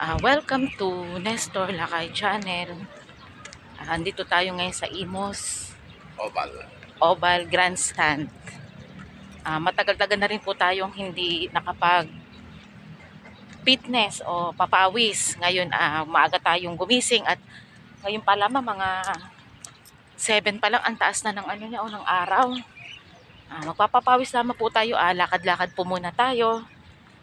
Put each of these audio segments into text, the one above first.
Welcome to Nestor Lakay Channel. Andito tayo ngayon sa Imus Oval Grandstand. Matagal-tagal na rin po tayong hindi nakapag-fitness o papawis. Ngayon maaga tayong gumising at ngayon pa lamang mga 7 pa lang ang taas na ng ng araw. Magpapapawis lamang po tayo. Lakad-lakad po muna tayo.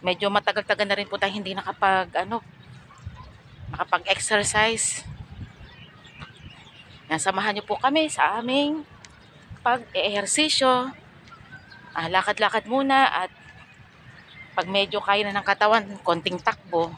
Medyo matagal-tagal na rin po tayo hindi nakapag-exercise. Samahan niyo po kami sa aming pag-ehersisyo. Lakad-lakad muna at pag medyo kaya na ng katawan, konting takbo.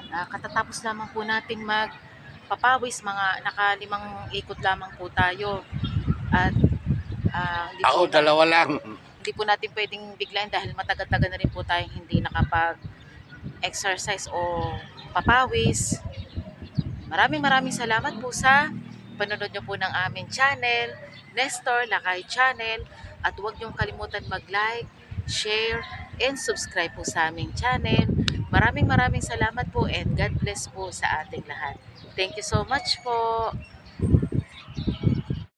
Katatapos lamang po nating magpapawis, mga naka-5 ikot lamang po tayo. At Ako dalawa lang. Hindi po natin pwedeng biglayin dahil matagal-tagal na rin po tayong hindi nakapag-exercise o papawis. Maraming salamat po sa panonood nyo po ng aming channel, Nestor Lakay Channel. At huwag niyong kalimutan mag-like, share, and subscribe po sa aming channel. Maraming salamat po and God bless po sa ating lahat. Thank you so much po.